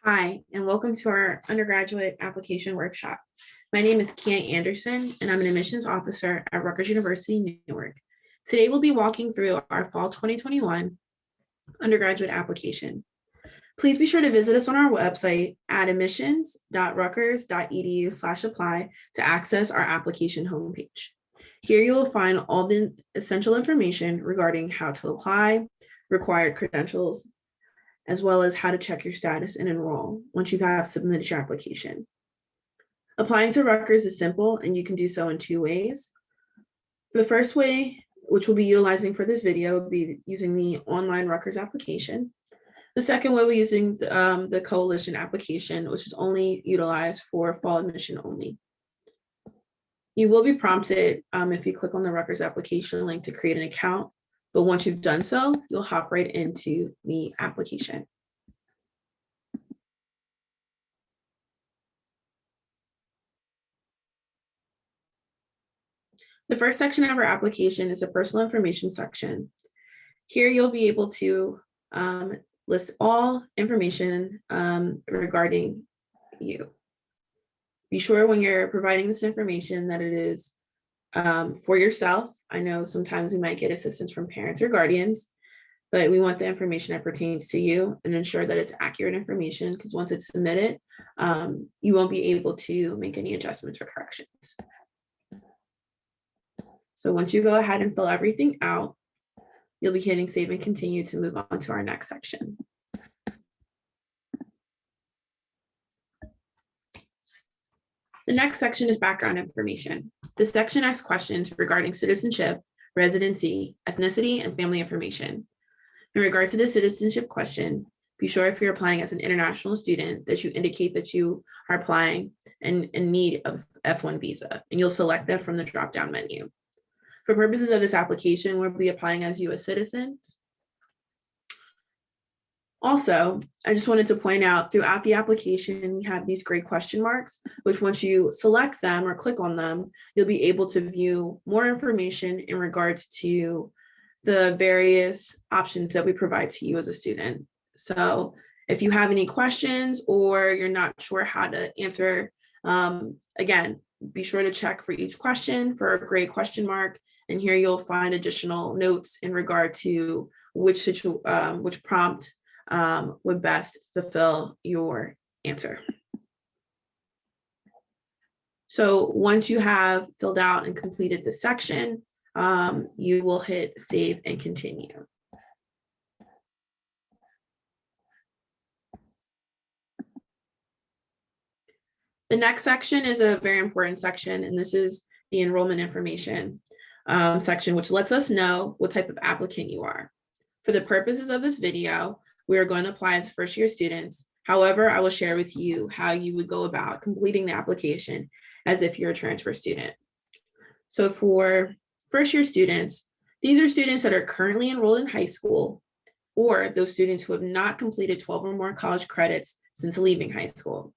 Hi, and welcome to our undergraduate application workshop. My name is Kia Anderson, and I'm an admissions officer at Rutgers University, Newark. Today, we'll be walking through our fall 2021 undergraduate application. Please be sure to visit us on our website at admissions.rutgers.edu/apply to access our application homepage. Here you will find all the essential information regarding how to apply, required credentials, as well as how to check your status and enroll once you have submitted your application. Applying to Rutgers is simple, and you can do so in two ways. The first way, which we'll be utilizing for this video, will be using the online Rutgers application. The second way, we're using the coalition application, which is only utilized for fall admission only. You will be prompted if you click on the Rutgers application link to create an account, but once you've done so, you'll hop right into the application. The first section of our application is a personal information section. Here you'll be able to list all information regarding you. Be sure when you're providing this information that it is for yourself. I know sometimes we might get assistance from parents or guardians, but we want the information that pertains to you and ensure that it's accurate information, because once it's submitted, you won't be able to make any adjustments or corrections. So once you go ahead and fill everything out, you'll be hitting save and continue to move on to our next section. The next section is background information. This section asks questions regarding citizenship, residency, ethnicity, and family information. In regard to the citizenship question, be sure if you're applying as an international student that you indicate that you are applying in need of F1 visa, and you'll select that from the drop-down menu. For purposes of this application, we'll be applying as US citizens. Also, I just wanted to point out throughout the application, we have these gray question marks, which once you select them or click on them, you'll be able to view more information in regards to the various options that we provide to you as a student. So if you have any questions or you're not sure how to answer, again, be sure to check for each question for a gray question mark. And here you'll find additional notes in regard to which prompt would best fulfill your answer. So once you have filled out and completed the section, you will hit save and continue. The next section is a very important section, and this is the enrollment information section, which lets us know what type of applicant you are. For the purposes of this video, we are going to apply as first-year students. However, I will share with you how you would go about completing the application as if you're a transfer student. So for first-year students, these are students that are currently enrolled in high school, or those students who have not completed 12 or more college credits since leaving high school.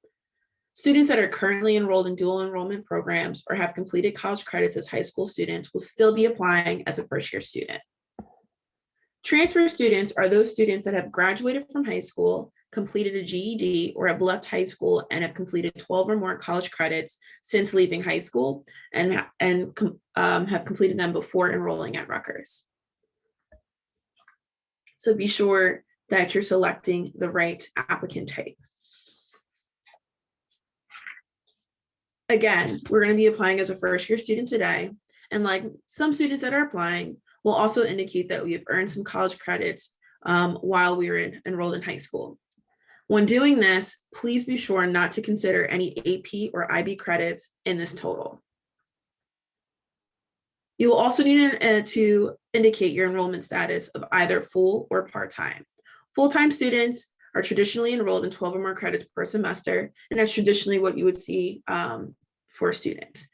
Students that are currently enrolled in dual enrollment programs or have completed college credits as high school students will still be applying as a first-year student. Transfer students are those students that have graduated from high school, completed a GED, or have left high school and have completed 12 or more college credits since leaving high school and have completed them before enrolling at Rutgers. So be sure that you're selecting the right applicant type. Again, we're going to be applying as a first-year student today, and like some students that are applying, we'll also indicate that we have earned some college credits while we were enrolled in high school. When doing this, please be sure not to consider any AP or IB credits in this total. You will also need to indicate your enrollment status of either full or part-time. Full-time students are traditionally enrolled in 12 or more credits per semester, and that's traditionally what you would see for students.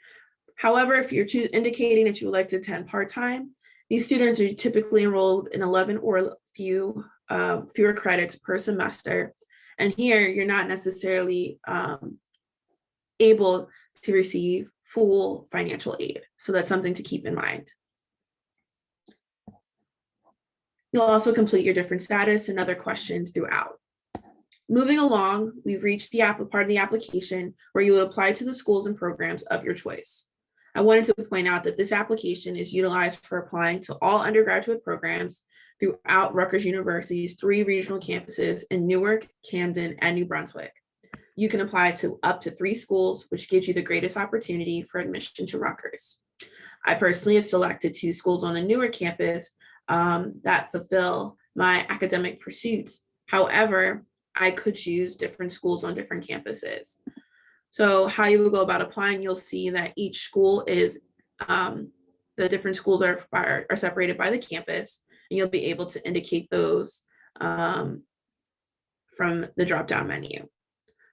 However, if you're indicating that you would like to attend part-time, these students are typically enrolled in 11 or fewer credits per semester. And here you're not necessarily able to receive full financial aid. So that's something to keep in mind. You'll also complete your different status and other questions throughout. Moving along, we've reached the part of the application where you will apply to the schools and programs of your choice. I wanted to point out that this application is utilized for applying to all undergraduate programs throughout Rutgers University's 3 regional campuses in Newark, Camden, and New Brunswick. You can apply to up to 3 schools, which gives you the greatest opportunity for admission to Rutgers. I personally have selected 2 schools on the Newark campus that fulfill my academic pursuits. However, I could choose different schools on different campuses. So how you would go about applying, you'll see that each school is, the different schools are separated by the campus, and you'll be able to indicate those from the drop-down menu.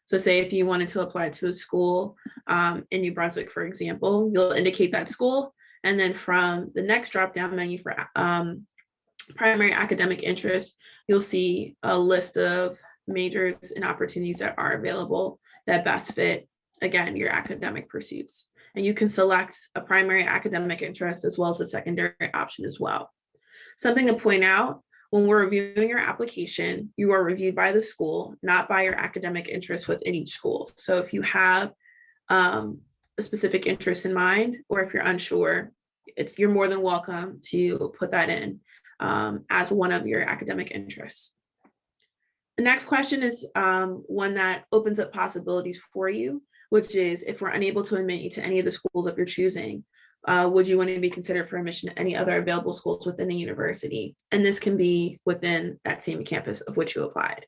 So say if you wanted to apply to a school in New Brunswick, for example, you'll indicate that school, and then from the next drop-down menu for primary academic interest, you'll see a list of majors and opportunities that are available that best fit, again, your academic pursuits. And you can select a primary academic interest as well as a secondary option as well. Something to point out, when we're reviewing your application, you are reviewed by the school, not by your academic interest within each school. So if you have a specific interest in mind, or if you're unsure, you're more than welcome to put that in as one of your academic interests. The next question is one that opens up possibilities for you, which is if we're unable to admit you to any of the schools of your choosing, would you want to be considered for admission to any other available schools within a university? And this can be within that same campus of which you applied.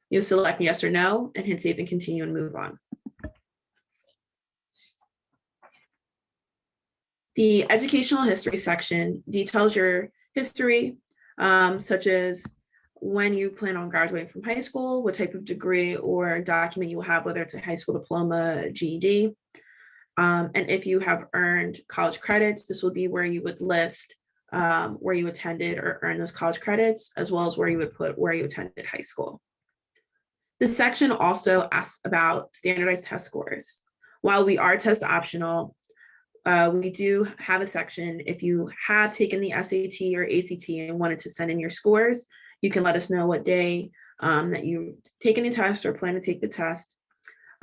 You'll select yes or no and hit save and continue and move on. The educational history section details your history, such as when you plan on graduating from high school, what type of degree or document you will have, whether it's a high school diploma, GED. And if you have earned college credits, this will be where you would list where you attended or earned those college credits, as well as where you would put where you attended high school. This section also asks about standardized test scores. While we are test optional, we do have a section. If you have taken the SAT or ACT and wanted to send in your scores, you can let us know what day that you've taken the test or plan to take the test.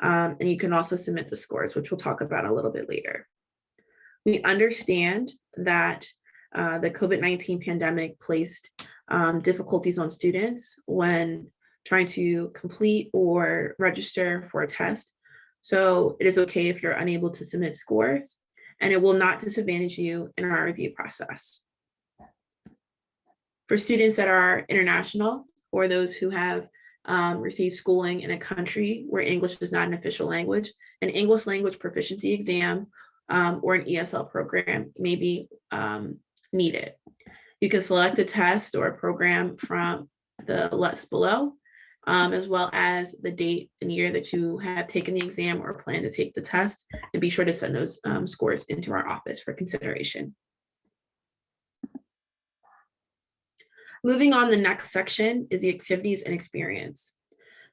And you can also submit the scores, which we'll talk about a little bit later. We understand that the COVID-19 pandemic placed difficulties on students when trying to complete or register for a test. So it is okay if you're unable to submit scores, and it will not disadvantage you in our review process. For students that are international or those who have received schooling in a country where English is not an official language, an English language proficiency exam or an ESL program may be needed. You can select a test or a program from the list below, as well as the date and year that you have taken the exam or plan to take the test, and be sure to send those scores into our office for consideration. Moving on, the next section is the activities and experience.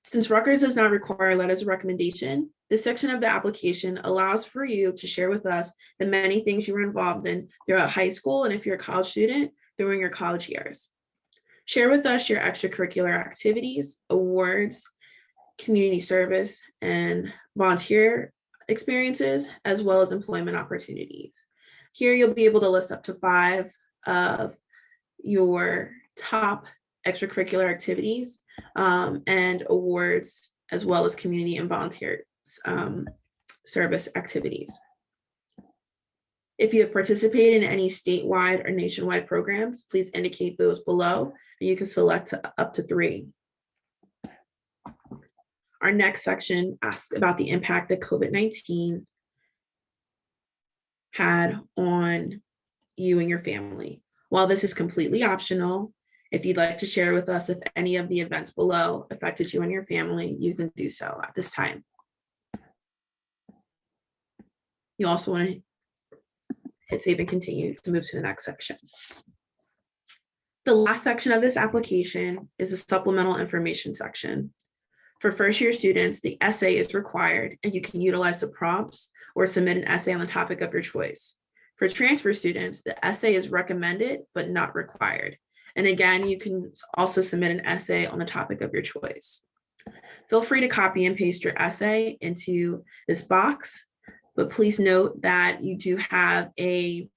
Since Rutgers does not require letters of recommendation, this section of the application allows for you to share with us the many things you were involved in throughout high school, and if you're a college student, during your college years. Share with us your extracurricular activities, awards, community service, and volunteer experiences, as well as employment opportunities. Here you'll be able to list up to 5 of your top extracurricular activities and awards, as well as community and volunteer service activities. If you have participated in any statewide or nationwide programs, please indicate those below, and you can select up to 3. Our next section asks about the impact that COVID-19 had on you and your family. While this is completely optional, if you'd like to share with us if any of the events below affected you and your family, you can do so at this time. You also want to hit save and continue to move to the next section. The last section of this application is the supplemental information section. For first-year students, the essay is required, and you can utilize the prompts or submit an essay on the topic of your choice. For transfer students, the essay is recommended but not required. And again, you can also submit an essay on the topic of your choice. Feel free to copy and paste your essay into this box, but please note that you do have a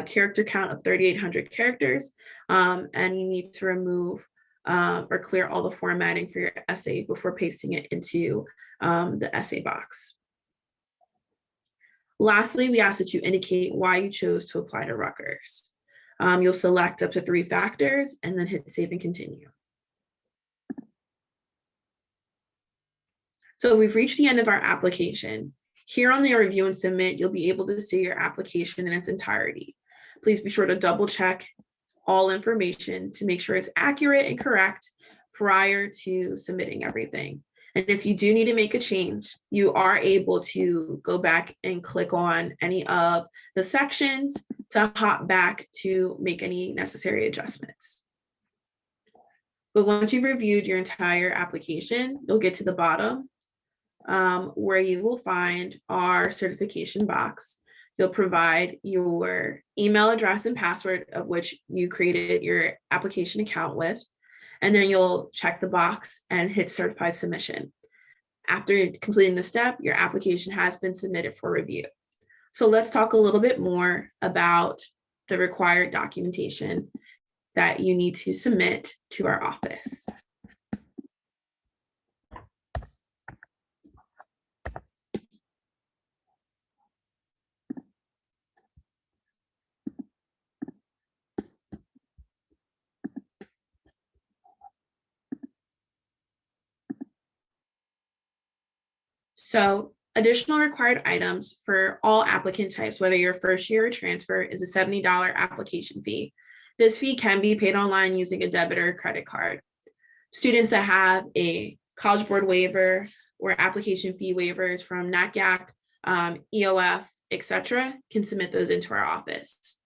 character count of 3,800 characters, and you need to remove or clear all the formatting for your essay before pasting it into the essay box. Lastly, we ask that you indicate why you chose to apply to Rutgers. You'll select up to 3 factors and then hit save and continue. So we've reached the end of our application. Here on the review and submit, you'll be able to see your application in its entirety. Please be sure to double check all information to make sure it's accurate and correct prior to submitting everything. And if you do need to make a change, you are able to go back and click on any of the sections to hop back to make any necessary adjustments. But once you've reviewed your entire application, you'll get to the bottom where you will find our certification box. You'll provide your email address and password of which you created your application account with, and then you'll check the box and hit certified submission. After completing the step, your application has been submitted for review. So let's talk a little bit more about the required documentation that you need to submit to our office. So additional required items for all applicant types, whether you're first year or transfer, is a $70 application fee. This fee can be paid online using a debit or credit card. Students that have a College Board waiver or application fee waivers from NACAC, EOF, etc., can submit those into our office.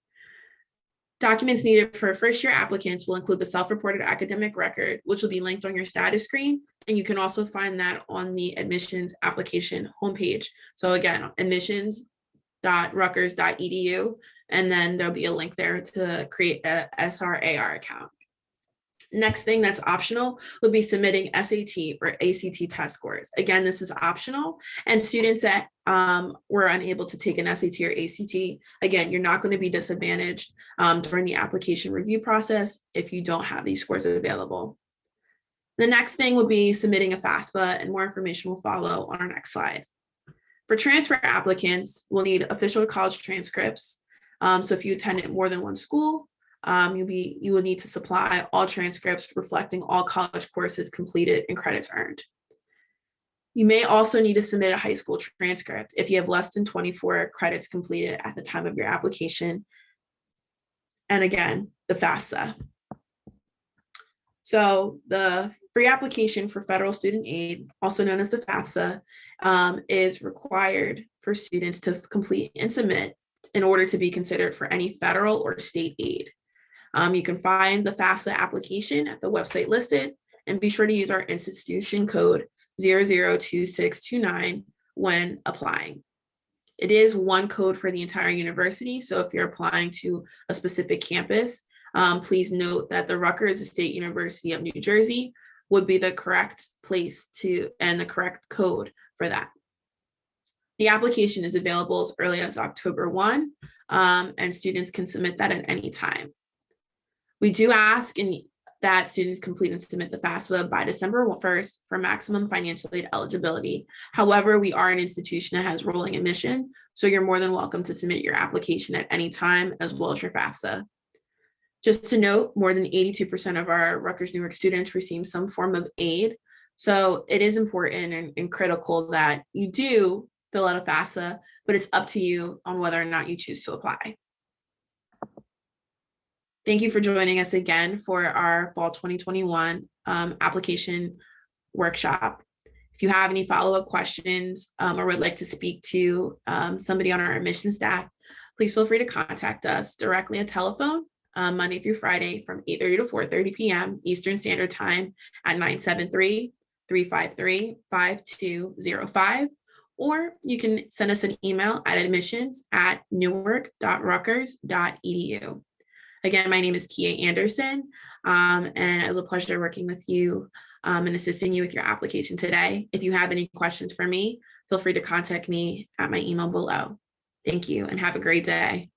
Documents needed for first year applicants will include the self-reported academic record, which will be linked on your status screen. And you can also find that on the admissions application homepage. So again, admissions.rutgers.edu, and then there'll be a link there to create a SRAR account. Next thing that's optional would be submitting SAT or ACT test scores. Again, this is optional, and students that were unable to take an SAT or ACT, again, you're not going to be disadvantaged during the application review process if you don't have these scores available. The next thing would be submitting a FAFSA, and more information will follow on our next slide. For transfer applicants, we'll need official college transcripts. So if you attended more than one school, you will need to supply all transcripts reflecting all college courses completed and credits earned. You may also need to submit a high school transcript if you have less than 24 credits completed at the time of your application. And again, the FAFSA. So the free application for federal student aid, also known as the FAFSA, is required for students to complete and submit in order to be considered for any federal or state aid. You can find the FAFSA application at the website listed, and be sure to use our institution code 002629 when applying. It is one code for the entire university, so if you're applying to a specific campus, please note that the Rutgers State University of New Jersey would be the correct place to and the correct code for that. The application is available as early as October 1, and students can submit that at any time. We do ask that students complete and submit the FAFSA by December 1st for maximum financial aid eligibility. However, we are an institution that has rolling admission, so you're more than welcome to submit your application at any time as well as your FAFSA. Just to note, more than 82% of our Rutgers Newark students receive some form of aid. So it is important and critical that you do fill out a FAFSA, but it's up to you on whether or not you choose to apply. Thank you for joining us again for our fall 2021 application workshop. If you have any follow-up questions or would like to speak to somebody on our admissions staff, please feel free to contact us directly on telephone Monday through Friday from 8:30 to 4:30 p.m. Eastern Standard Time at 973-353-5205. Or you can send us an email at admissions@newark.rutgers.edu. Again, my name is Kia Anderson. And it was a pleasure working with you and assisting you with your application today. If you have any questions for me, feel free to contact me at my email below. Thank you and have a great day.